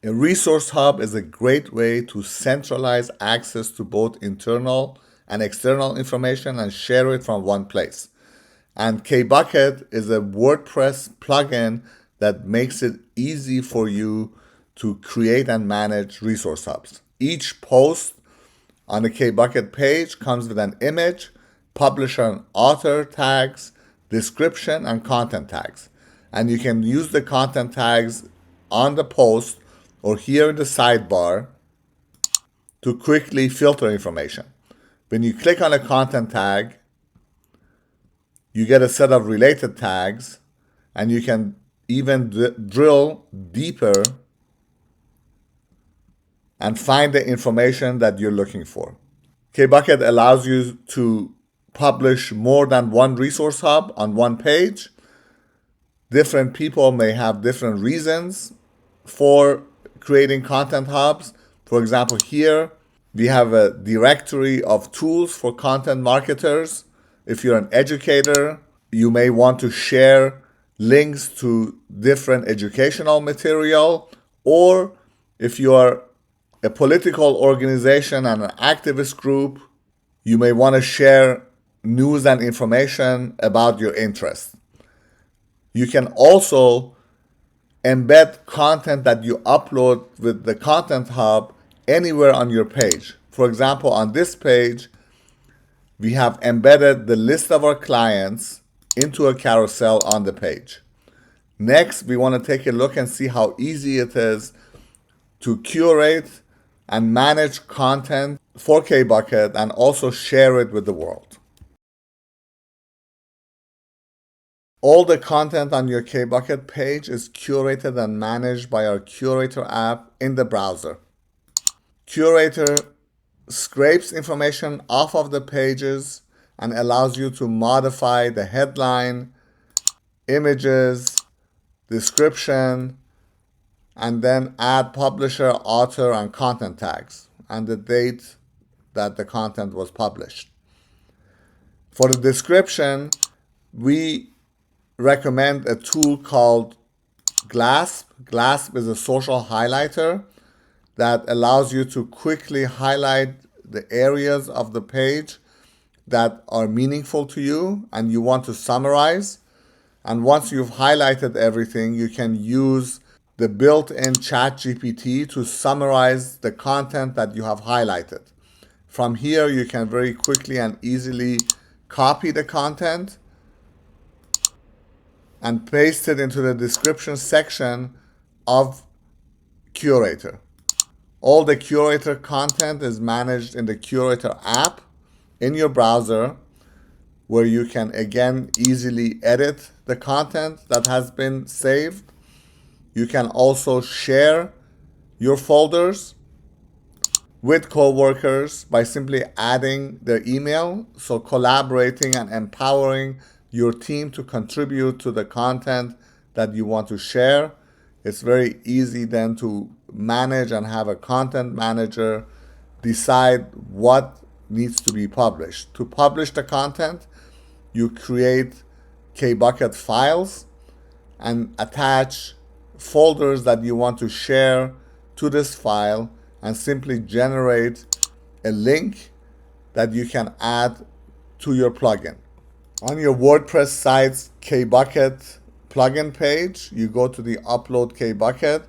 A resource hub is a great way to centralize access to both internal and external information and share it from one place. And KBucket is a WordPress plugin that makes it easy for you to create and manage resource hubs. Each post on the KBucket page comes with an image, publisher and author tags, description, and content tags. And you can use the content tags on the post or here in the sidebar to quickly filter information. When you click on a content tag, you get a set of related tags, and you can even drill deeper and find the information that you're looking for. KBucket allows you to publish more than one resource hub on one page. Different people may have different reasons for creating content hubs. For example, here we have a directory of tools for content marketers. If you're an educator, you may want to share links to different educational material, or if you are a political organization and an activist group, you may want to share news and information about your interests. You can also embed content that you upload with the Content Hub anywhere on your page. For example, on this page, we have embedded the list of our clients into a carousel on the page. Next, we want to take a look and see how easy it is to curate and manage content for KBucket and also share it with the world. All the content on your KBucket page is curated and managed by our Curator app in the browser. Curator scrapes information off of the pages and allows you to modify the headline, images, description, and then add publisher, author, and content tags and the date that the content was published. For the description, we recommend a tool called Glasp. Glasp is a social highlighter that allows you to quickly highlight the areas of the page that are meaningful to you and you want to summarize. And once you've highlighted everything, you can use the built-in ChatGPT to summarize the content that you have highlighted. From here, you can very quickly and easily copy the content and paste it into the description section of Curator. All the Curator content is managed in the Curator app in your browser, where you can again easily edit the content that has been saved. You can also share your folders with coworkers by simply adding their email, so collaborating and empowering your team to contribute to the content that you want to share. It's very easy then to manage and have a content manager decide what needs to be published. To publish the content, you create KBucket files and attach folders that you want to share to this file and simply generate a link that you can add to your plugin. On your WordPress site's KBucket plugin page, you go to the Upload KBucket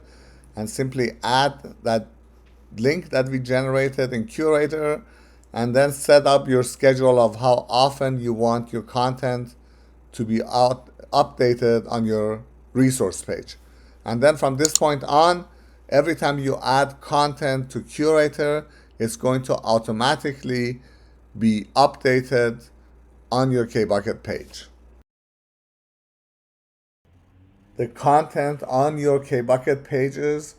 and simply add that link that we generated in Curator, and then set up your schedule of how often you want your content to be updated on your resource page. And then from this point on, every time you add content to Curator, it's going to automatically be updated on your KBucket page. The content on your KBucket pages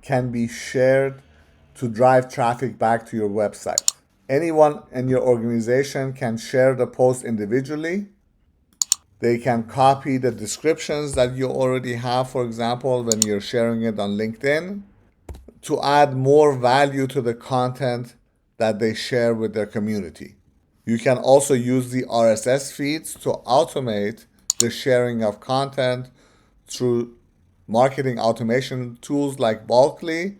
can be shared to drive traffic back to your website. Anyone in your organization can share the post individually. They can copy the descriptions that you already have, for example, when you're sharing it on LinkedIn, to add more value to the content that they share with their community. You can also use the RSS feeds to automate the sharing of content through marketing automation tools like Bulkly.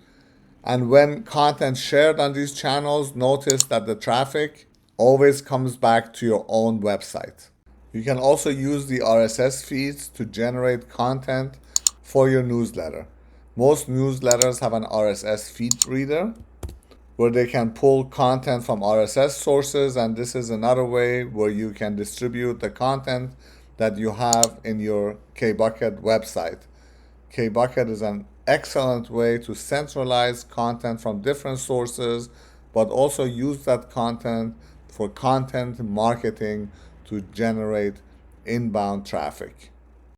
And when content shared on these channels, notice that the traffic always comes back to your own website. You can also use the RSS feeds to generate content for your newsletter. Most newsletters have an RSS feed reader where they can pull content from RSS sources, and this is another way where you can distribute the content that you have in your KBucket website. KBucket is an excellent way to centralize content from different sources, but also use that content for content marketing to generate inbound traffic.